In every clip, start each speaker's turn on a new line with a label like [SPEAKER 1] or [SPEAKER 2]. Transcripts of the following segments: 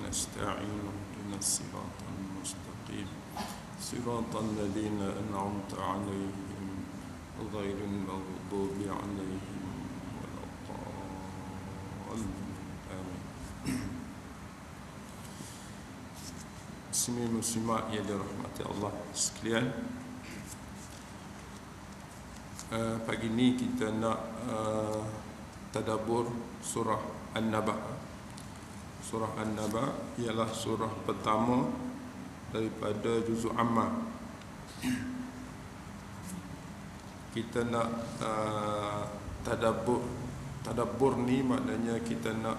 [SPEAKER 1] ونستعين اهدنا الصراط المستقيم صراط الذين أنعمت عليهم غير المغضوب عليهم ولا الضالين آمين. Muslimin muslimat yang dirahmati Allah sekalian, pagi ni kita nak tadabbur surah An-Naba. Surah An-Naba ialah surah pertama daripada juzuk Amma. Kita nak tadabbur ni maknanya kita nak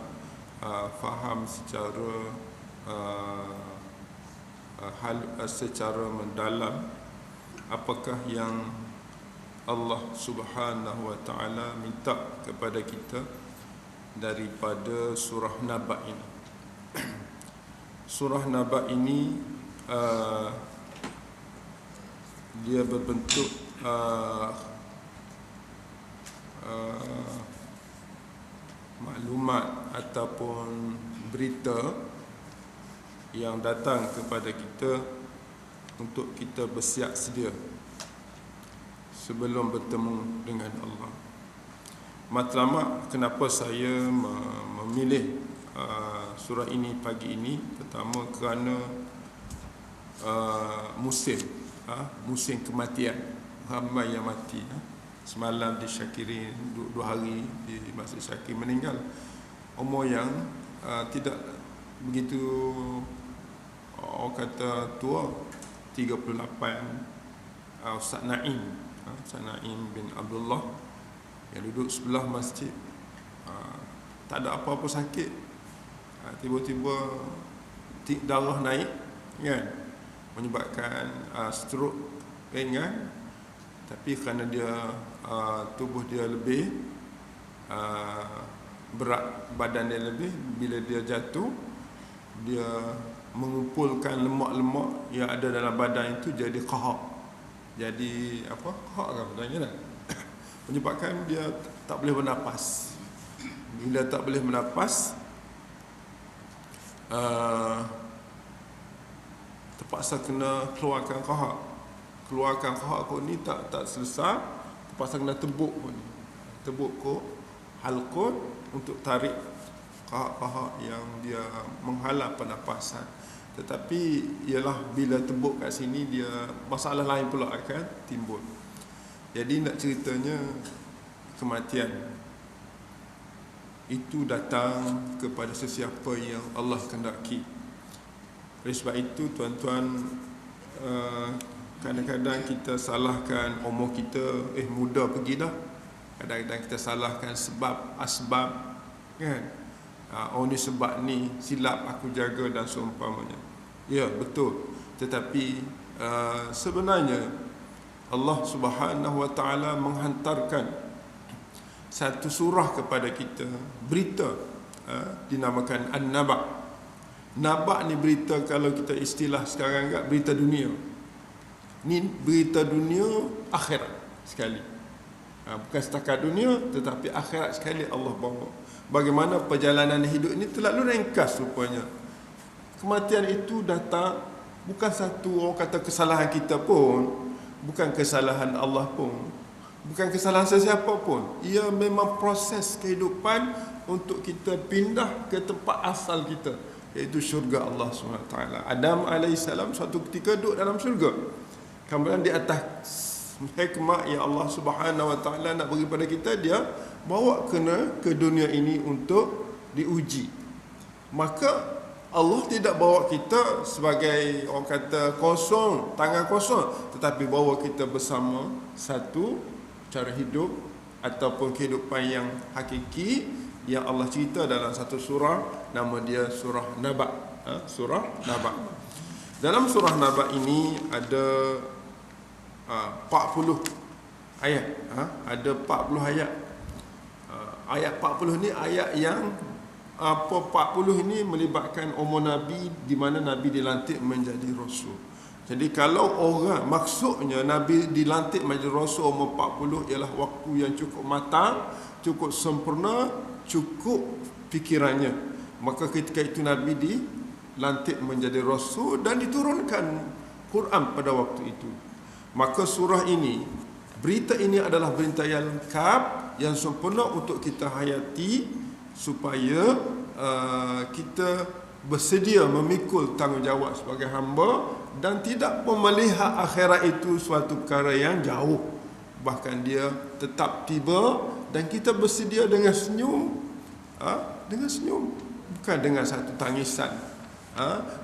[SPEAKER 1] faham secara secara mendalam apakah yang Allah Subhanahu wa taala minta kepada kita daripada surah Naba ini. Surah Naba ini dia berbentuk maklumat ataupun berita yang datang kepada kita untuk kita bersiap sedia sebelum bertemu dengan Allah. Matlamat kenapa saya memilih surah ini pagi ini, pertama kerana musim kematian, ramai yang mati. Semalam di Syakirin 2 hari di Masjid Syakir meninggal umur yang tidak begitu orang kata tua, 38, Ustaz Naim bin Abdullah yang duduk sebelah masjid, tak ada apa-apa sakit, tiba-tiba darah naik kan, menyebabkan stroke ringan, tapi kerana dia tubuh dia lebih berat, badan dia lebih, bila dia jatuh dia mengumpulkan lemak-lemak yang ada dalam badan itu jadi qahar. Jadi apa? Qahar kan betulnya tak? Menyebabkan dia tak boleh bernafas. Bila tak boleh bernafas, terpaksa kena keluarkan qahar. Keluarkan qahar kau ni tak selesai, terpaksa kena tebuk kau ni. Tebuk kau halqut untuk tarik qahar yang dia menghalang pernafasan. Tetapi ialah bila tebuk kat sini, dia masalah lain pula akan timbul. Jadi nak ceritanya, kematian itu datang kepada sesiapa yang Allah kehendaki. Oleh sebab itu tuan-tuan, kadang-kadang kita salahkan umur kita, muda pergi dah. Kadang-kadang kita salahkan sebab, asbab kan. Oh ni sebab ni, silap aku jaga dan seumpamanya. Ya betul. Tetapi sebenarnya Allah Subhanahu wa taala menghantarkan satu surah kepada kita, berita, dinamakan An-Naba. Naba ni berita, kalau kita istilah sekarang enggak, berita dunia. Ni berita dunia akhirat sekali. Bukan setakat dunia, tetapi akhirat sekali Allah bawa. Bagaimana perjalanan hidup ini terlalu ringkas rupanya. Kematian itu datang bukan satu orang kata kesalahan kita pun, bukan kesalahan Allah pun, bukan kesalahan sesiapa pun. Ia memang proses kehidupan untuk kita pindah ke tempat asal kita, iaitu syurga Allah SWT. Adam AS suatu ketika duduk dalam syurga, kemudian di atas hikmah yang Allah Subhanahu wa taala nak bagi pada kita, dia bawa kena ke dunia ini untuk diuji. Maka Allah tidak bawa kita sebagai orang kata kosong, tangan kosong, tetapi bawa kita bersama satu cara hidup ataupun kehidupan yang hakiki yang Allah cerita dalam satu surah, nama dia surah Naba. Surah Naba. Dalam surah Naba ini ada 40 ayat. Ada 40 ayat. Ayat 40 ni ayat yang 40 ini melibatkan umur Nabi, di mana Nabi dilantik menjadi Rasul. Jadi kalau orang, maksudnya Nabi dilantik menjadi Rasul umur 40 ialah waktu yang cukup matang, cukup sempurna, cukup fikirannya. Maka ketika itu Nabi dilantik menjadi rasul dan diturunkan Quran pada waktu itu. Maka surah ini, berita ini adalah berita yang lengkap, yang sempurna untuk kita hayati supaya kita bersedia memikul tanggungjawab sebagai hamba dan tidak melihat akhirat itu suatu perkara yang jauh, bahkan dia tetap tiba dan kita bersedia dengan senyum, dengan senyum, bukan dengan satu tangisan,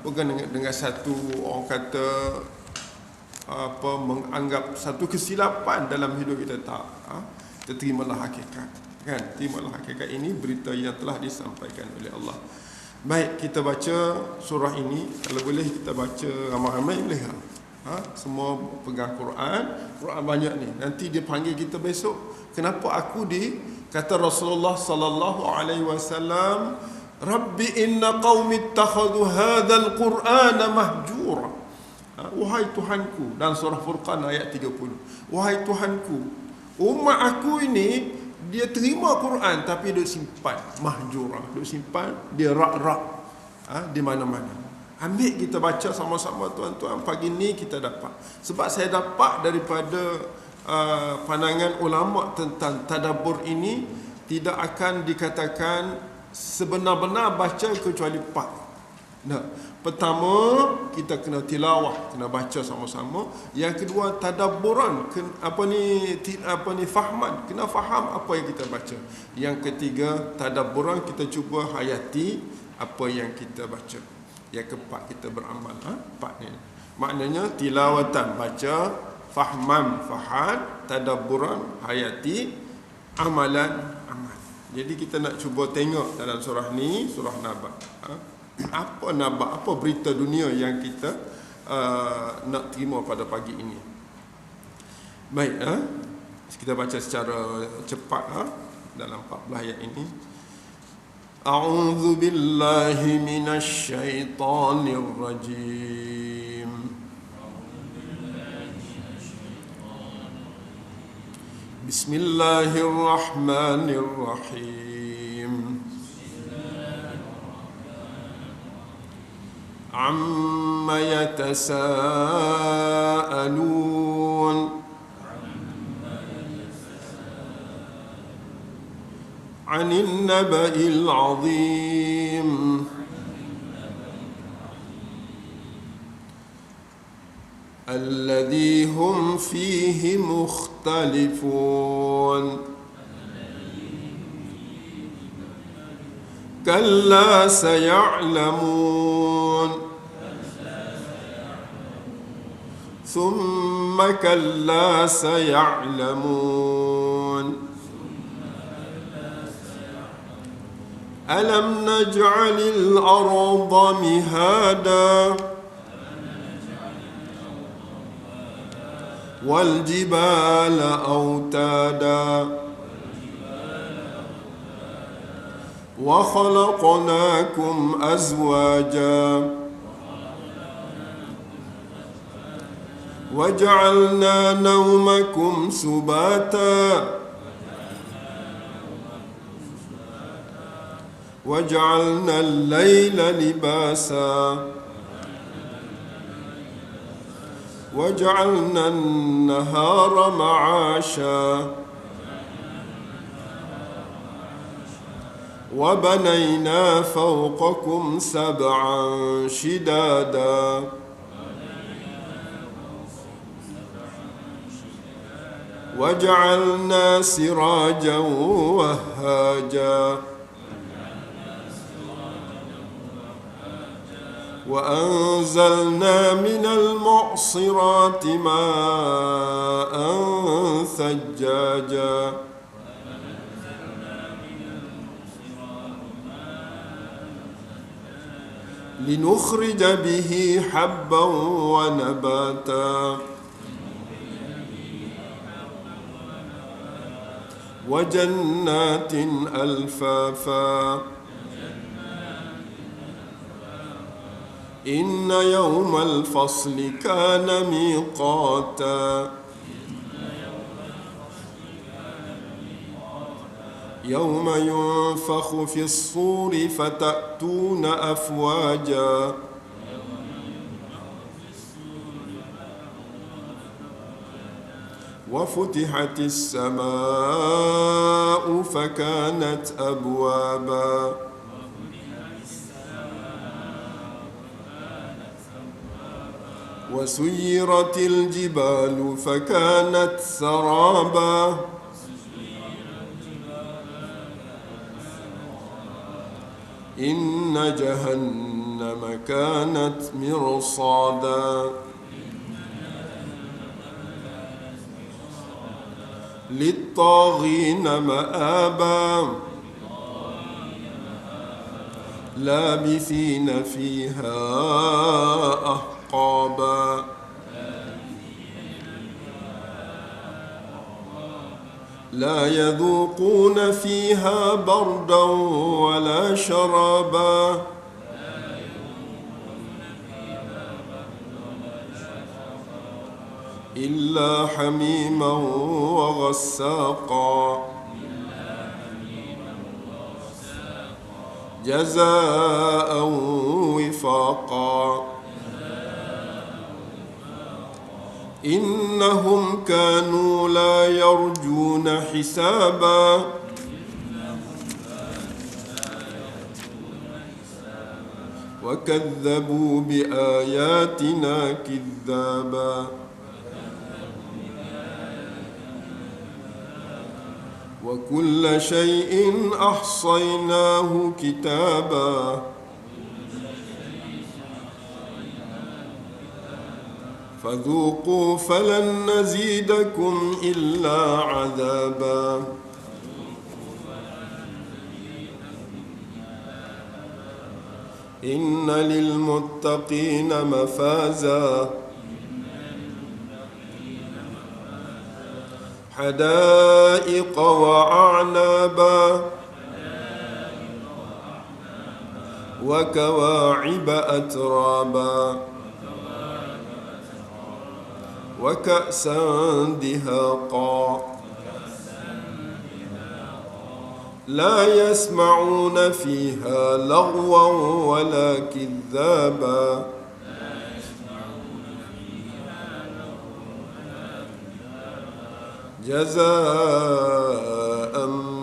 [SPEAKER 1] bukan dengan satu, orang kata menganggap satu kesilapan dalam hidup kita. Tak, kita terimalah hakikat, kan? Terimalah hakikat ini berita yang telah disampaikan oleh Allah. Baik, kita baca surah ini. Kalau boleh kita baca ramai-ramai boleh. Semua pegang Quran banyak ni. Nanti dia panggil kita besok. Kenapa aku kata Rasulullah sallallahu alaihi wasallam, Rabbi inna qaumi ittakhadhu hadzal Qur'ana mahjura. Wahai Tuhanku, dalam surah Furqan ayat 30. Wahai Tuhanku, umat aku ini dia terima Quran tapi dia simpan mahjura, dia simpan, dia rak-rak di mana-mana. Ambil kita baca sama-sama tuan-tuan. Pagi ni kita dapat, sebab saya dapat daripada pandangan ulama tentang tadabbur ini, tidak akan dikatakan sebenar-benar baca kecuali 4. Nah, pertama kita kena tilawah, kena baca sama-sama. Yang kedua tadabburan, fahman, kena faham apa yang kita baca. Yang ketiga tadabburan, kita cuba hayati apa yang kita baca. Yang keempat kita beramal. 4 ni maknanya tilawatan, baca, fahman, faham, tadabburan, hayati, amalan, amal. Jadi kita nak cuba tengok dalam surah ni, surah Naba, apa berita dunia yang kita nak terima pada pagi ini. Baik, kita baca secara cepat dalam 14 ayat ini. A'udzu billahi minasy syaithanir rajim. Bismillahirrahmanirrahim. Amma yatasaalun Anil naba'il azim Alladhi hum fihi mukhtalifun Kalla saya'lamun ثم كلا سيعلمون ألم نجعل الأرض مهادا والجبال أوتادا وخلقناكم أزواجا وجعلنا نومكم سباتا وجعلنا الليل لباسا وجعلنا النهار معاشا وبنينا فوقكم سبعا شدادا وجعلنا سراجا وهاجا وأنزلنا من المعصرات ماء ثجاجا لنخرج به حبا ونباتا وجنات ألفافا إن يوم الفصل كان ميقاتا يوم ينفخ في الصور فتأتون أفواجا وفتحت السماء فكانت أبوابا وسيرت الجبال فكانت سرابا إن جهنم كانت مرصادا للطاغين مآبا لابثين فيها أحقابا لا يذوقون فيها بردا ولا شرابا إلا حميما وغساقا جزاء وفاقا إنهم كانوا لا يرجون حسابا وكذبوا بآياتنا كذابا وكل شيء أحصيناه كتابا فذوقوا فلن نزيدكم إلا عذابا إن للمتقين مفازا حدائق وأعنابا وكواعب أترابا وكأسا دهاقا لا يسمعون فيها لغوا ولا كذابا جزاء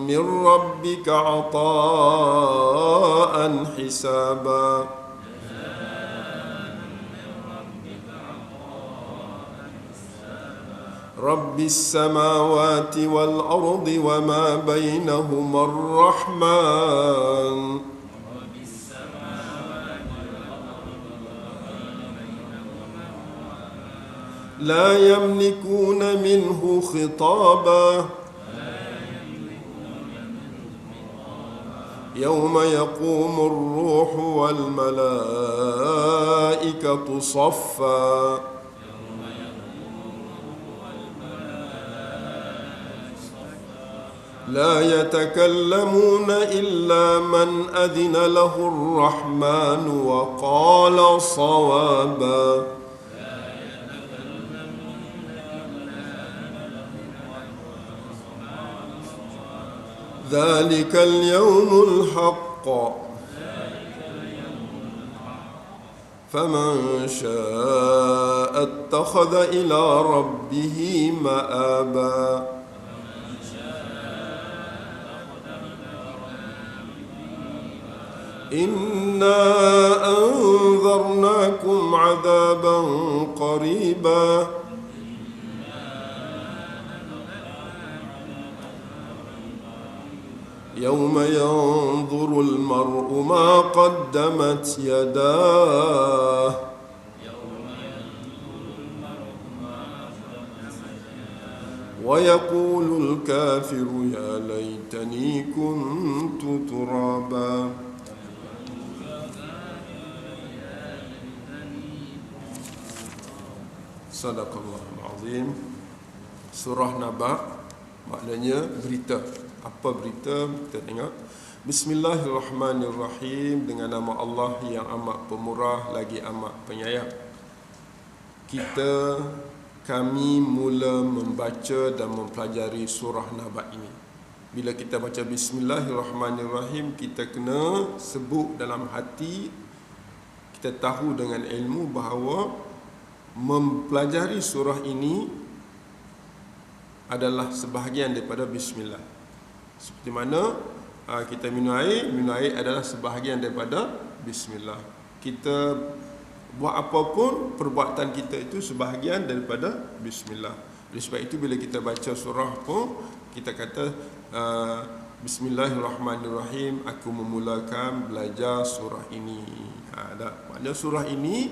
[SPEAKER 1] من ربك عطاء حسابا رب السماوات والأرض وما بينهما الرحمن لا يملكون منه خطابا يوم يقوم الروح والملائكة صفا لا يتكلمون إلا من أذن له الرحمن وقال صوابا ذلك اليوم الحق فمن شاء اتخذ إلى ربه مآبا إنا أنذرناكم عذابا قريبا يوم ينظر المرء ما قدمت يداه ويقول الكافر يا ليتني كنت ترابا Sadaqallahul Azim. Surah Naba maknanya berita. Apa berita? Kita tengok. Bismillahirrahmanirrahim. Dengan nama Allah yang amat pemurah lagi amat penyayang. Kami mula membaca dan mempelajari surah Naba ini. Bila kita baca Bismillahirrahmanirrahim, kita kena sebut dalam hati, kita tahu dengan ilmu bahawa mempelajari surah ini adalah sebahagian daripada Bismillah. Seperti mana kita minum air adalah sebahagian daripada Bismillah. Kita buat apapun, perbuatan kita itu sebahagian daripada Bismillah. Oleh sebab itu bila kita baca surah pun, kita kata Bismillahirrahmanirrahim, aku memulakan belajar surah ini. Maknanya surah ini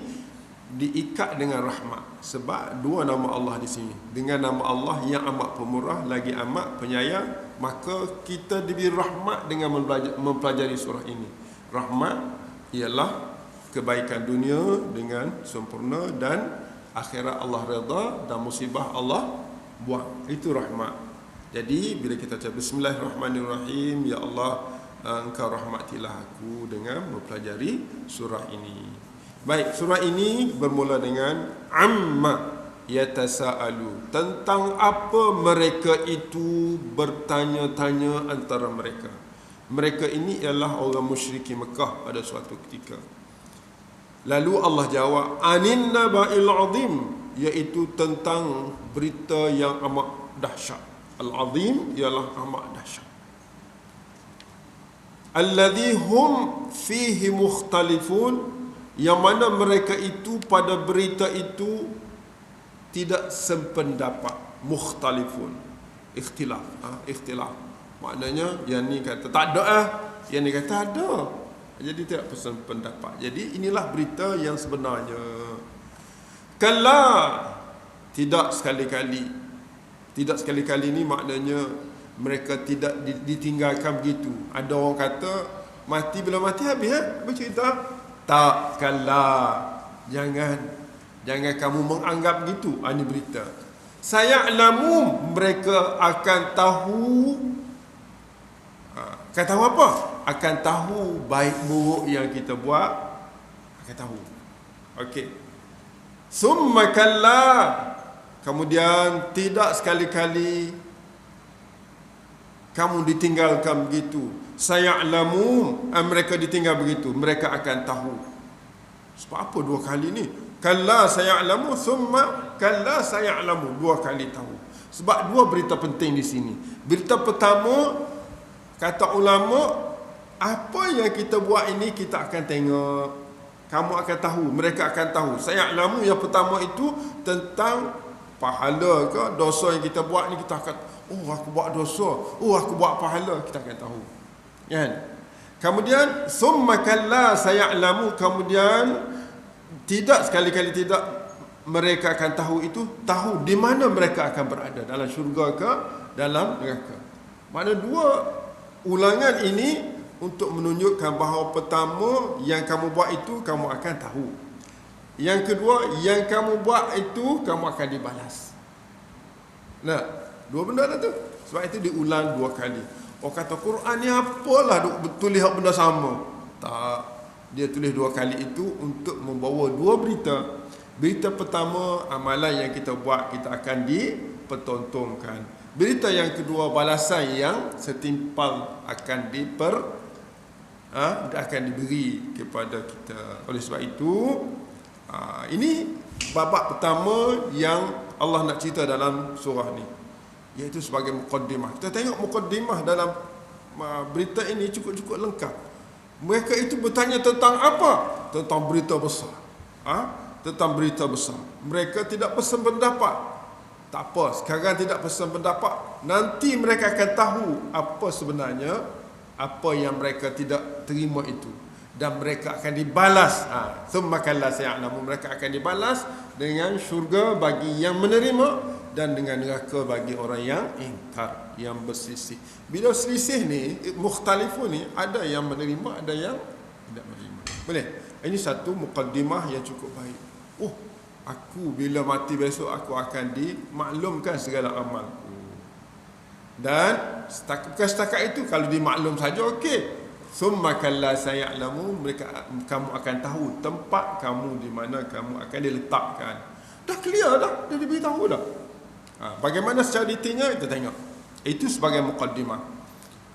[SPEAKER 1] diikat dengan rahmat, sebab dua nama Allah di sini. Dengan nama Allah yang amat pemurah lagi amat penyayang, maka kita diberi rahmat dengan mempelajari surah ini. Rahmat ialah kebaikan dunia dengan sempurna, dan akhirat Allah redha, dan musibah Allah buang. Itu rahmat. Jadi bila kita baca Bismillahirrahmanirrahim, ya Allah, Engkau rahmatilah aku dengan mempelajari surah ini. Baik, surah ini bermula dengan amma yatasaalu, tentang apa mereka itu bertanya-tanya antara mereka. Mereka ini ialah orang musyrikin Mekah pada suatu ketika. Lalu Allah jawab, anin naba'il azim, iaitu tentang berita yang amat dahsyat. Al-azim ialah amat dahsyat. Alladhi hum fihi mukhtalifun, yang mana mereka itu pada berita itu tidak sependapat. Mukhtalifun, ikhtilaf, ikhtilaf. Maknanya yang ni kata tak ada, yang ni kata ada. Jadi tidak sependapat. Jadi inilah berita yang sebenarnya. Kalla, tidak sekali-kali. Tidak sekali-kali ni maknanya mereka tidak ditinggalkan begitu. Ada orang kata mati, bila mati habis bercerita. Tak, kalla, jangan kamu menganggap begitu. Ini berita. Saya'lamu, mereka akan tahu. Akan tahu apa? Akan tahu baik buruk yang kita buat. Akan tahu. Okey. Summa kalla, kemudian tidak sekali-kali kamu ditinggalkan begitu. Saya'lamu, mereka ditinggal begitu, mereka akan tahu. Sebab apa dua kali ni? Kalla saya'lamu, summa kalla saya'lamu, dua kali tahu. Sebab dua berita penting di sini. Berita pertama, kata ulama, apa yang kita buat ini kita akan tengok. Kamu akan tahu, mereka akan tahu. Saya'lamu yang pertama itu tentang pahala ke dosa yang kita buat ni, kita akan, oh aku buat dosa, oh aku buat pahala, kita akan tahu. Kan? Kemudian summa kalla saya'lamu, kemudian tidak sekali-kali tidak mereka akan tahu itu, tahu di mana mereka akan berada, dalam syurga ke dalam neraka. Makna dua ulangan ini untuk menunjukkan bahawa pertama yang kamu buat itu kamu akan tahu. Yang kedua, yang kamu buat itu kamu akan dibalas. Nah, dua benda dah tu. Sebab itu diulang dua kali. Orang kata Quran ni apalah tulis benda sama. Tak. Dia tulis dua kali itu untuk membawa dua berita. Berita pertama, amalan yang kita buat kita akan dipertontonkan. Berita yang kedua, balasan yang setimpal akan akan diberi kepada kita. Oleh sebab itu, ini babak pertama yang Allah nak cerita dalam surah ni, iaitu sebagai muqaddimah. Kita tengok muqaddimah dalam berita ini cukup-cukup lengkap. Mereka itu bertanya tentang apa? Tentang berita besar. Tentang berita besar. Mereka tidak pesan pendapat. Tak apa, sekarang tidak pesan pendapat. Nanti mereka akan tahu apa sebenarnya, apa yang mereka tidak terima itu. Dan mereka akan dibalas. Thumma kalla saya'lamu, mereka akan dibalas dengan syurga bagi yang menerima, dan dengan neraka bagi orang yang ingkar, yang berselisih. Bila selisih ni, mukhtalifun ni, ada yang menerima, ada yang tidak menerima. Boleh? Ini satu muqaddimah yang cukup baik. Oh, aku bila mati besok aku akan dimaklumkan segala amalku. Dan bukan setakat itu, kalau dimaklum saja okey. Summa kalla saya'lamu, kamu akan tahu tempat kamu di mana kamu akan diletakkan. Dah clear dah, dah diberitahu dah. Bagaimana secara detailnya kita tengok. Itu sebagai muqaddimah.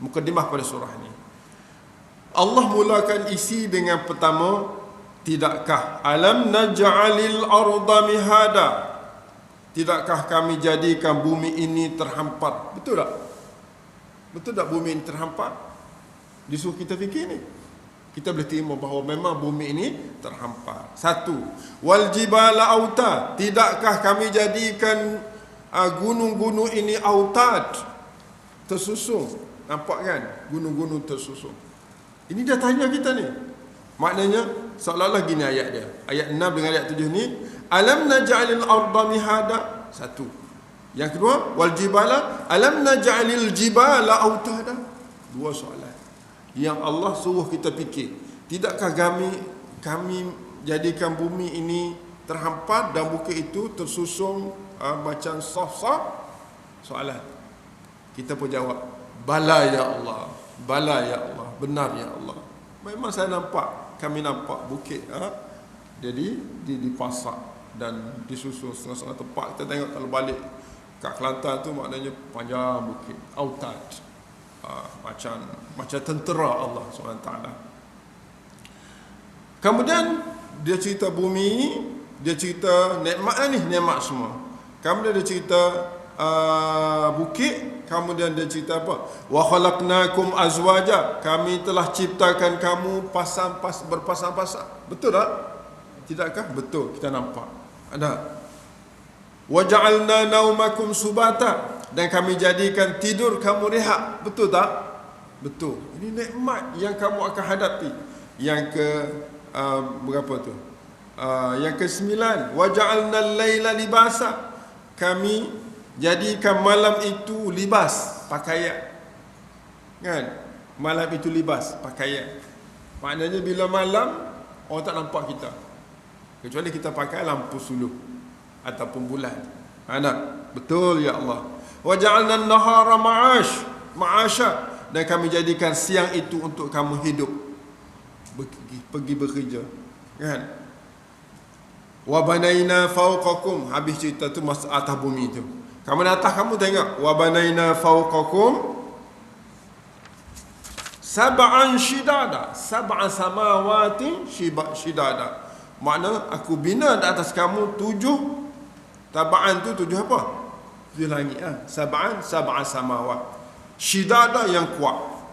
[SPEAKER 1] Mukadimah pada surah ni. Allah mulakan isi dengan pertama, tidakkah alam naj'alil arda mihada, tidakkah kami jadikan bumi ini terhampar. Betul tak? Betul tak bumi ini terhampar? Disuruh kita fikir ni, kita boleh terima bahawa memang bumi ini terhampar. Satu, wal jibala autad, tidakkah kami jadikan gunung-gunung ini autad, tersusun. Nampak kan? Gunung-gunung tersusun. Ini dia tanya kita ni. Maknanya seolah-olah gini ayat dia. Ayat 6 dengan ayat 7 ni, alam naj'alil arda mihada. Satu. Yang kedua, wal jibala, alam naj'alil jibala autada. Dua soalan yang Allah suruh kita fikir. Tidakkah kami jadikan bumi ini terhampar dan bukit itu tersusun macam saf-saf? Soalan. Kita pun jawab, bala ya Allah, bala ya Allah, benar ya Allah. Memang saya nampak, kami nampak bukit jadi dipasak dan disusun setengah-setengah tempat. Kita tengok kalau balik kat Kelantan tu, maknanya panjang bukit, autad, macam tentera Allah SWT. Kemudian dia cerita bumi, dia cerita nikmat ni, nikmat semua. Kemudian dia cerita bukit, kemudian dia cerita apa? Wa khalaqnakum azwaja, kami telah ciptakan kamu berpasang-pasang. Betul tak? Tidakkah? Betul, kita nampak. Ada. Wa ja'alna naumakum subata, dan kami jadikan tidur kamu rehat. Betul tak? Betul. Ini nikmat yang kamu akan hadapi. Yang ke berapa tu? Yang ke-9, wa ja'alna al-laila libasa, kami jadikan malam itu libas, pakaian. Kan? Malam itu libas, pakaian. Maknanya bila malam, orang tak nampak kita, kecuali kita pakai lampu suluh ataupun bulan. Betul ya Allah. Wa ja'alna an-nahara ma'asha, dan kami jadikan siang itu untuk kamu hidup, pergi bekerja. Kan? Wa banaina fawqakum, habis cerita tu masa atas bumi tu. Kamu di atas, kamu tengok, wa banaina fawqakum sab'an shidada, sab'an samawati shidada. Makna aku bina di atas kamu 7, tabaan tu 7 apa? 7 langit. Sab'an samawat shidada, yang kuat.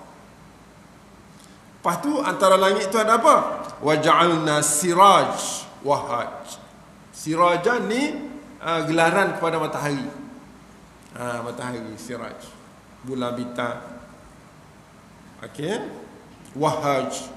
[SPEAKER 1] Lepas tu antara langit tu ada apa? Wa ja'alna siraj wahaj. Sirajan ni gelaran kepada matahari. Matahari, siraj, bulan bintang. Okey. Wahaj,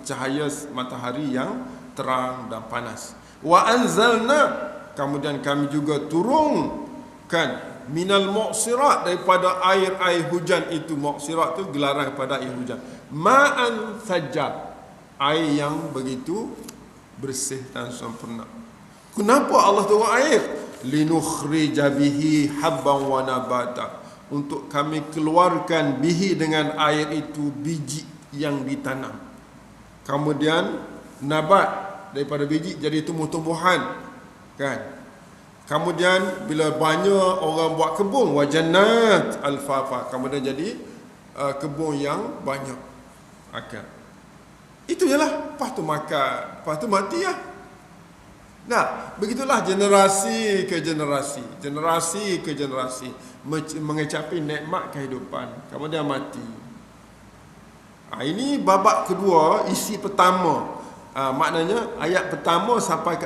[SPEAKER 1] cahaya matahari yang terang dan panas. Wa anzalna, kemudian kami juga turunkan minal muqsirat, daripada air hujan itu. Muqsirat tu gelaran kepada air hujan. Ma'an sajjad, air yang begitu bersih dan sempurna. Kenapa Allah turun air? Linukhrija bihi habban wa nabata, untuk kami keluarkan bihi, dengan air itu, biji yang ditanam. Kemudian nabat, daripada biji jadi tumbuh-tumbuhan. Kan? Kemudian bila banyak orang buat kebun, wa jannat alfafa, kemudian jadi kebun yang banyak. Itu je lah. Lepas tu makan, lepas tu mati lah. Nah, begitulah generasi ke generasi, generasi ke generasi mengecapi nikmat kehidupan, kemudian mati. Ini babak kedua, isi pertama. Maknanya ayat pertama sampai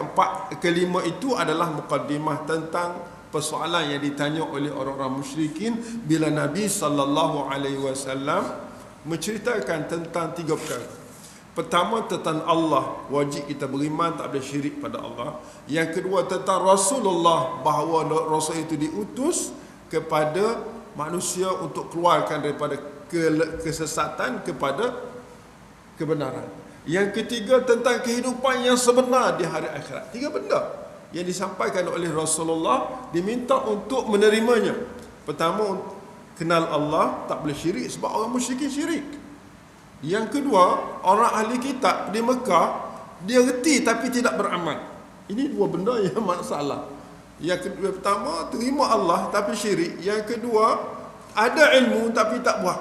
[SPEAKER 1] ke-5 itu adalah mukaddimah tentang persoalan yang ditanya oleh orang-orang musyrikin bila Nabi SAW menceritakan tentang 3 perkara. Pertama, tentang Allah, wajib kita beriman, tak boleh syirik pada Allah. Yang kedua, tentang Rasulullah, bahawa Rasul itu diutus kepada manusia untuk keluarkan daripada kesesatan kepada kebenaran. Yang ketiga, tentang kehidupan yang sebenar di hari akhirat. 3 benda yang disampaikan oleh Rasulullah, diminta untuk menerimanya. Pertama, kenal Allah, tak boleh syirik sebab orang musyrikin syirik. Yang kedua, orang ahli kitab di Mekah, dia reti tapi tidak beramal. Ini 2 benda yang masalah. Yang kedua, pertama, terima Allah tapi syirik. Yang kedua, ada ilmu tapi tak buat,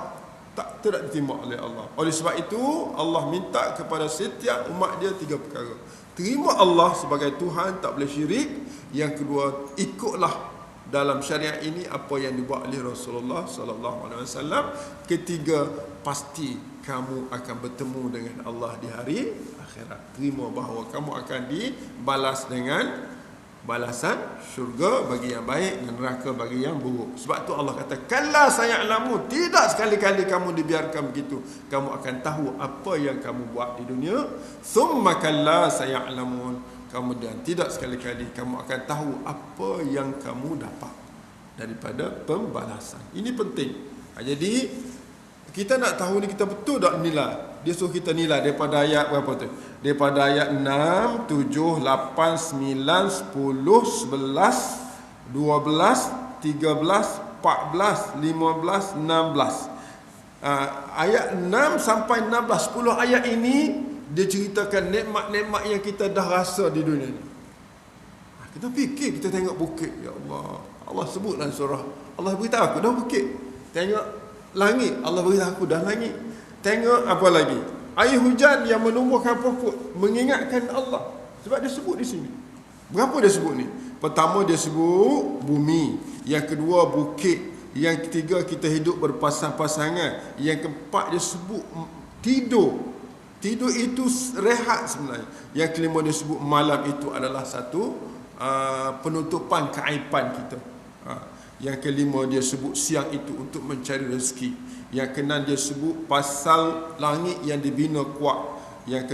[SPEAKER 1] tidak diterima oleh Allah. Oleh sebab itu Allah minta kepada setiap umat dia 3 perkara. Terima Allah sebagai Tuhan, tak boleh syirik. Yang kedua, ikutlah dalam syariat ini apa yang dibuat oleh Rasulullah sallallahu alaihi wasallam. Ketiga, pasti kamu akan bertemu dengan Allah di hari akhirat. Terima bahawa kamu akan dibalas dengan balasan syurga bagi yang baik dan neraka bagi yang buruk. Sebab tu Allah kata, kalla saya'lamun, tidak sekali-kali kamu dibiarkan begitu. Kamu akan tahu apa yang kamu buat di dunia. Thumma kalla saya'lamun, kemudian tidak sekali-kali kamu akan tahu apa yang kamu dapat daripada pembalasan. Ini penting. Jadi kita nak tahu ni, kita betul tak nilai. Dia suruh kita nilai daripada ayat berapa tu? Daripada ayat 6, 7, 8, 9, 10, 11, 12, 13, 14, 15, 16. Ayat 6 sampai 16, 10 ayat ini dia ceritakan nikmat-nikmat yang kita dah rasa di dunia ni. Kita fikir, kita tengok bukit, ya Allah. Allah sebut dalam surah. Allah beritahu aku dah bukit. Tengok langit, Allah beritahu aku dah langit. Tengok apa lagi? Air hujan yang menumbuhkan pokok, mengingatkan Allah. Sebab dia sebut di sini. Berapa dia sebut ni? Pertama dia sebut bumi, yang kedua bukit, yang ketiga kita hidup berpasang-pasangan, yang keempat dia sebut tidur. Tidur itu rehat sebenarnya. Yang kelima dia sebut malam itu adalah satu penutupan keaiban kita. Yang kelima dia sebut siang itu untuk mencari rezeki. Yang keenam dia sebut pasal langit yang dibina kuat. Yang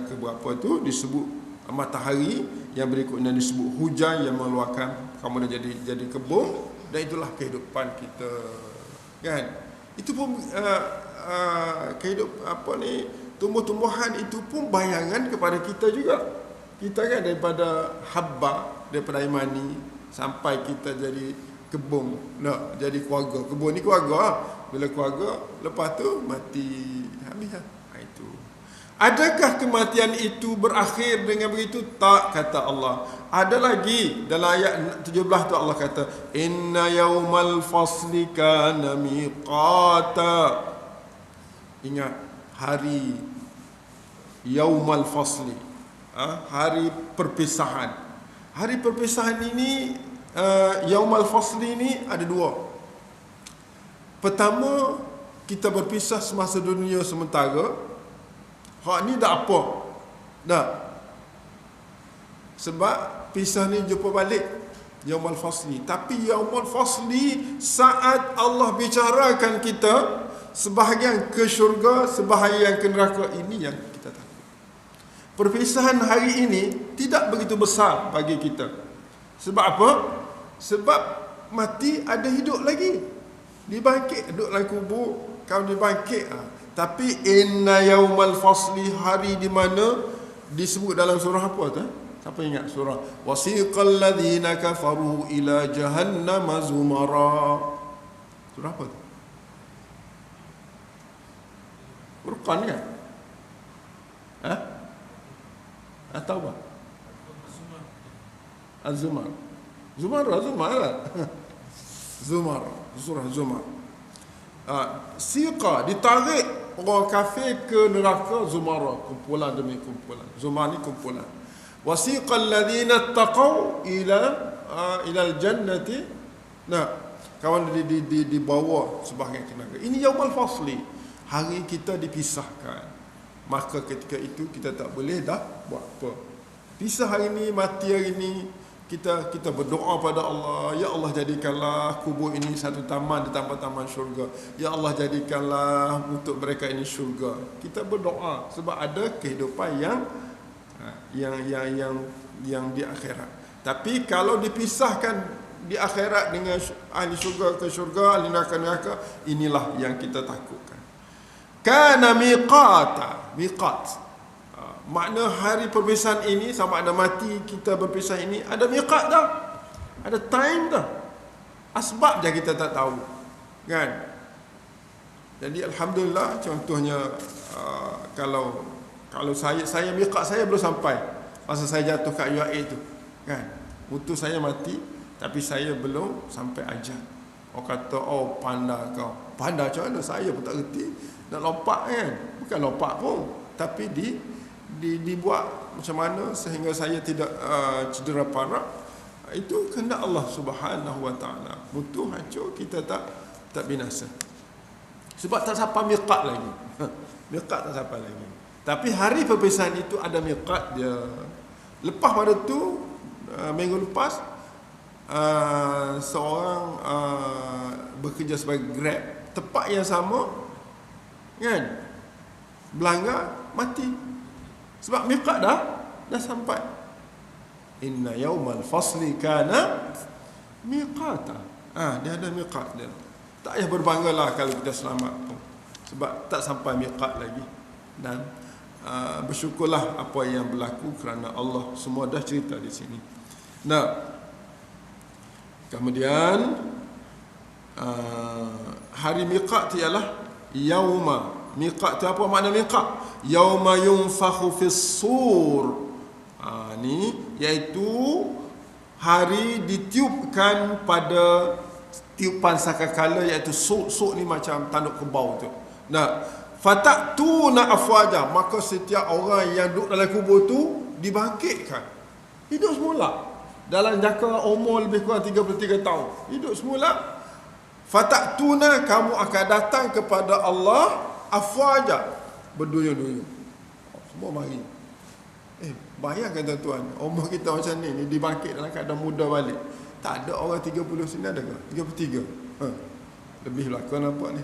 [SPEAKER 1] ke berapa tu disebut matahari. Yang berikutnya disebut hujan yang mengeluarkan, kamu dah jadi kebun. Dan itulah kehidupan kita, kan? Itu pun tumbuh-tumbuhan itu pun bayangan kepada kita juga. Kita kan daripada habba, daripada air mani sampai kita jadi kebun, jadi keluarga. Kebun ni keluarga. Bila keluarga, lepas tu mati, habis lah. Itu. Adakah kematian itu berakhir dengan begitu? Tak, kata Allah. Ada lagi dalam ayat 17 tu Allah kata, inna yaumal fasli kana miqata. Ingat hari yaumal fasli, hari perpisahan. Hari perpisahan ini, yaumal fasli ini ada dua. Pertama, kita berpisah semasa dunia sementara. Hak ni dah apa? Dah. Sebab pisah ni jumpa balik yaumul fasli. Tapi yaumul fasli saat Allah bicarakan kita, sebahagian ke syurga, sebahagian ke neraka, ini yang kita tahu. Perpisahan hari ini tidak begitu besar bagi kita. Sebab apa? Sebab mati ada hidup lagi. Dibangkit, duduk dalam kubur, kau dibangkit. Tapi inna yaumal fasli, hari di mana disebut dalam surah apa tu? Siapa ingat surah? Wasiqal ladzina kafaru ila jahannam zumara. Surah apa tu? Furqan kan? Atau apa? Az-Zumar. Zumar lah. Zumar, surah Zumar. Siqa, ditarik orang kafir ke neraka. Zumara, kumpulan demi kumpulan. Zumar ni kumpulan. Wasiqal ladzina taqaw ila al-jannati. Kawan dibawa sebahagian ke neraka. Ini yaumul fasli, hari kita dipisahkan. Maka ketika itu kita tak boleh dah buat apa. Pisah hari ni, mati hari ni. Kita berdoa pada Allah, ya Allah jadikanlah kubur ini satu taman di taman-taman syurga. Ya Allah jadikanlah untuk mereka ini syurga. Kita berdoa sebab ada kehidupan yang di akhirat. Tapi kalau dipisahkan di akhirat dengan ahli syurga ke syurga, ahli neraka, inilah yang kita takutkan. Kana miqata, miqat. Makna hari perpisahan ini, sama ada mati kita berpisah ini, ada miqat dah. Ada time dah. Asbab je kita tak tahu. Kan? Jadi alhamdulillah, contohnya kalau saya miqat saya belum sampai masa saya jatuh kat UAE tu. Kan? Mutu saya mati tapi saya belum sampai ajal. Orang kata, oh pandai kau. Pandai macam mana? Saya pun tak reti. Nak lompat kan? Bukan lompat pun, tapi dibuat macam mana sehingga saya tidak cedera parah. Itu kehendak Allah Subhanahu Wa Taala. Butuh hancur, kita tak binasa. Sebab tak sampai miqat lagi. Miqat tak sampai lagi. Tapi hari perpisahan itu ada miqat dia. Lepas pada tu minggu lepas seorang bekerja sebagai Grab, tempat yang sama kan, berlanggar, mati. Sebab miqat dah sampai. Inna yaumal fasli kana miqata. Dia ada miqat dia. Tak payah berbanggalah kalau kita selamat pun, sebab tak sampai miqat lagi. Dan bersyukurlah apa yang berlaku kerana Allah semua dah cerita di sini. Nah, kemudian hari miqat ialah yauma. Miqat tu apa makna miqat? Yauma yunfakhu fis sur. Ni iaitu hari ditiupkan pada tiupan sangkakala, iaitu suk ni macam tanduk kebau tu. Nah, fatatuna afwaja, maka setiap orang yang duduk dalam kubur tu dibangkitkan, hidup semula. Dalam jangka umur lebih kurang 33 tahun, hidup semula. Fatatuna, kamu akan datang kepada Allah afwaja, berduyun-duyun. Semua mari. Bayangkan tuan-tuan, umur kita macam ni dibangkit dalam keadaan muda balik. Tak ada orang 30 sini, ada ke? 33. Lebih lah kau nampak ni.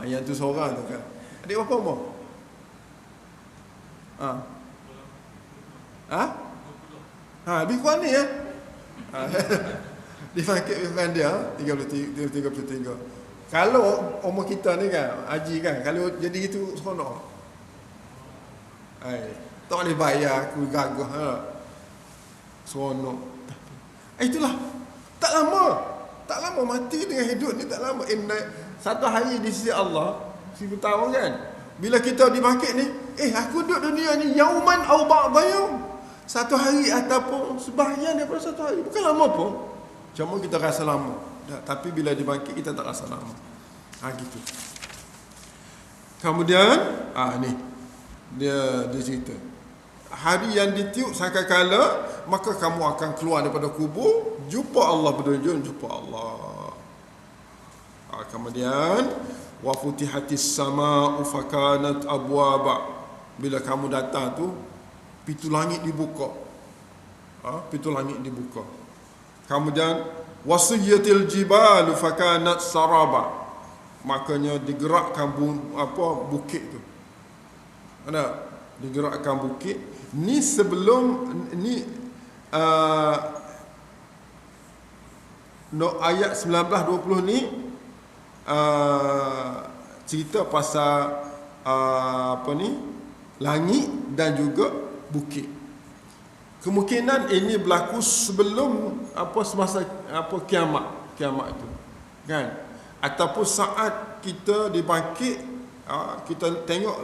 [SPEAKER 1] Yang tu seorang tu kan. Adik berapa umur? Lebih kurang ni ya. Dibangkit dengan dia 33. Kalau umur kita ni kan, haji kan, kalau jadi itu seronok. Tak boleh bayar, aku gagah. Seronok. Itulah. Tak lama mati dengan hidup ni, tak lama. Satu hari di sisi Allah 1000 tahun kan. Bila kita dibangkit ni, aku duduk dunia ni yauman au ba'da yaum, satu hari ataupun sebahagian daripada satu hari. Bukan lama pun, cuma kita rasa lama. Tapi bila dibangkit kita tak rasa lama. Gitu. Kemudian ni dia cerita, hari yang ditiup sangkakala, maka kamu akan keluar daripada kubur, jumpa Allah, berduyun jumpa Allah. Kemudian wa futihatis samaa'u fakanat abwaba, bila kamu datang tu pintu langit dibuka. Pintu langit dibuka. Kemudian wasiyatil jibalu fakanat saraba, makanya digerakkan bukit tu. Digerakkan bukit ni sebelum ni ayat 19-20 ni cerita pasal langit dan juga bukit. Kemungkinan ini berlaku sebelum semasa kiamat itu kan, ataupun saat kita dibangkit, kita tengok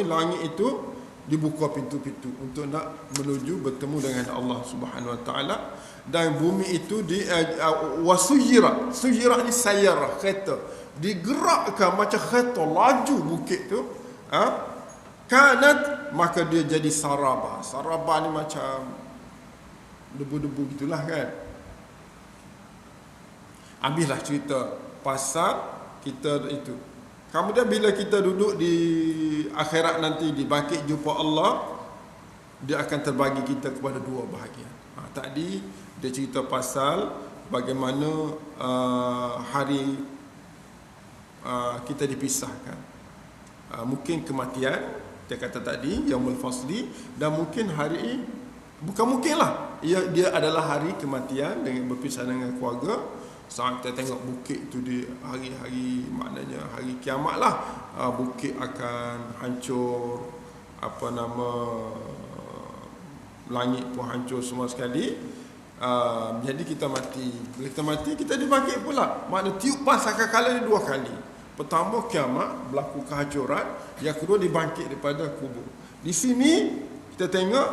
[SPEAKER 1] langit itu dibuka pintu-pintu untuk nak menuju bertemu dengan Allah Subhanahu Wa Taala, dan bumi itu wasuyira. Suyira ni sayarah, kereta, digerakkan macam kereta laju bukit tu. Kanat, maka dia jadi saraba. Saraba ni macam debu-debu gitulah kan. Habislah cerita pasal kita itu. Kemudian bila kita duduk di akhirat nanti, dibangkit jumpa Allah, dia akan terbagi kita kepada dua bahagian. Tadi dia cerita pasal bagaimana hari kita dipisahkan. Mungkin kematian, dia kata tadi yaumul fasli, dan mungkin hari, bukan mungkin lah, dia adalah hari kematian dengan berpisah dengan keluarga. Saat kita tengok bukit tu di hari-hari, maknanya hari kiamat lah, bukit akan hancur, langit pun hancur semua sekali. Jadi kita mati. Bila kita mati, kita dibangkit pula. Makna tiupan sangkakala ni dua kali. Pertama kiamat, berlaku kehancuran. Yang kedua dibangkit daripada kubur. Di sini kita tengok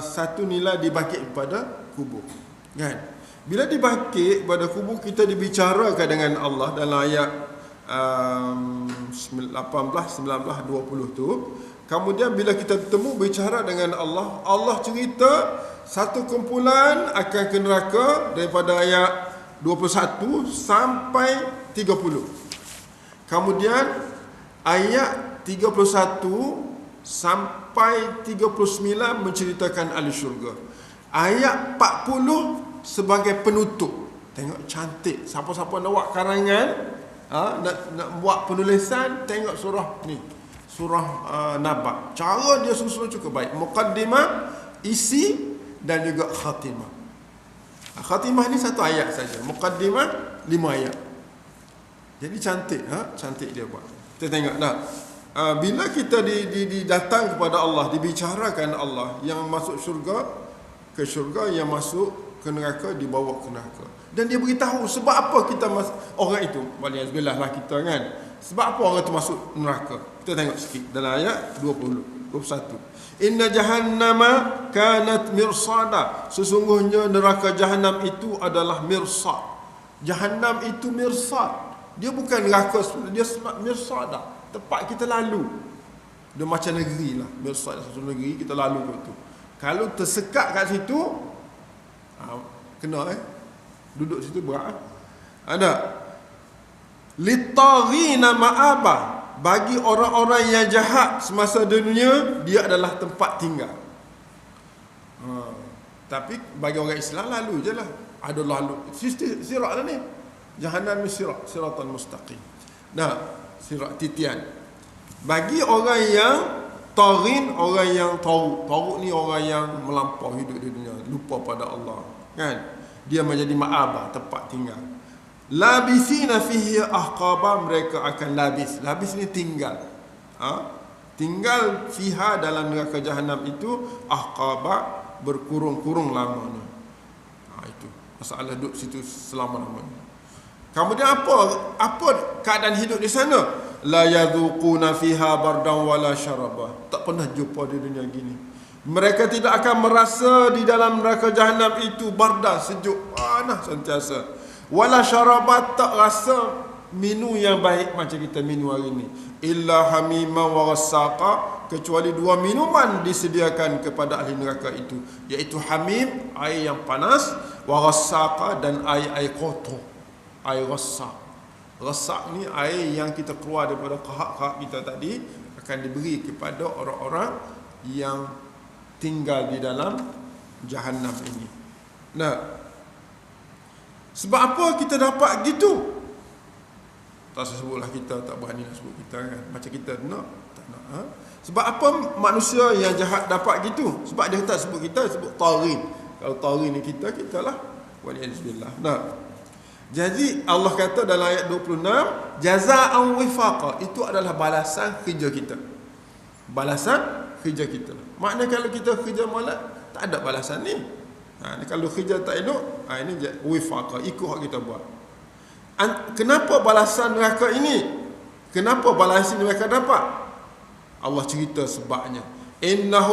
[SPEAKER 1] satu nilai dibangkit daripada kubur kan. Bila dibangkit pada kubur, kita dibicarakan dengan Allah dalam ayat 18, 19, 20 tu. Kemudian bila kita bertemu bicara dengan Allah, Allah cerita satu kumpulan akan ke neraka daripada ayat 21 sampai 30. Kemudian ayat 31 sampai 39 menceritakan ahli syurga. Ayat 40 sebagai penutup. Tengok cantik. Siapa-siapa nak buat karangan, nak buat penulisan, tengok surah ni, surah Naba. Cara dia susun cukup baik. Muqaddimah, isi dan juga khatimah. Khatimah ni satu ayat saja. Muqaddimah 5 ayat. Jadi cantik, cantik dia buat. Kita tengok dah. Bila kita datang kepada Allah, dibicarakan Allah, yang masuk syurga ke syurga, yang masuk ke neraka dibawa ke neraka. Dan dia beritahu sebab apa kita orang itu, waliyazbillah lah kita kan. Sebab apa orang itu masuk neraka? Kita tengok sikit dalam ayat 21. Inna jahannama kanat mirsada. Sesungguhnya neraka Jahannam itu adalah mirsad. Jahannam itu mirsad. Dia bukan neraka, dia mirsada, tempat kita lalu. Dia macam negeri lah, mirsad satu negeri kita lalu kat tu. Kalau tersekat kat situ, kena duduk situ berat. Ada litaghina ma'aba, bagi orang-orang yang jahat semasa dunia, dia adalah tempat tinggal. Tapi bagi orang Islam lalu je lah. Ada lalu sirat lah ni. Jahannam sirat, siratan mustaqim. Nah, sirat titian. Bagi orang yang taghin, orang yang tauk ni orang yang melampau hidup di dunia, lupa pada Allah, kan? Dia menjadi ma'abah, tempat tinggal. Labisina fihi ahqaba, mereka akan labis. Labis ni tinggal. Tinggal fiha dalam neraka Jahannam itu ahqaba, berkurung-kurung lamanya. Itu masalah duduk situ selama-lamanya. Kemudian apa keadaan hidup di sana? La yadhuquna fiha bardan wala syaraba. Tak pernah jumpa di dunia gini. Mereka tidak akan merasa di dalam neraka Jahannam itu bardan, sejuk, panas sentiasa. Wala syaraba, tak rasa minum yang baik macam kita minum hari ini. Illa hamima wa ghassaqa, kecuali 2 minuman disediakan kepada ahli neraka itu, iaitu hamim, air yang panas, wa ghassaqa, dan air kotor. Air ghassak. Ghassak ni air yang kita keluar daripada kahak-kahak kita tadi, akan diberi kepada orang-orang yang tinggal di dalam Jahannam ini. Nah, sebab apa kita dapat gitu? Tak sebutlah, kita tak berani nak sebut kita kan. Macam kita nak, tak nak. Sebab apa manusia yang jahat dapat gitu? Sebab dia tak sebut kita, sebut taghin. Kalau taghin ni kita lah. Waliyazbillah. Nah, jadi Allah kata dalam ayat 26, jazaa'an wifaqa, itu adalah balasan kerja kita. Balasan kerja kita. Maknanya kalau kita kerja malam, tak ada balasan ni. Kalau kerja tak elok, ini wifaqa, ikut hak kita buat. Kenapa balasan neraka ini? Kenapa balasan neraka dapat? Allah cerita sebabnya. Innahu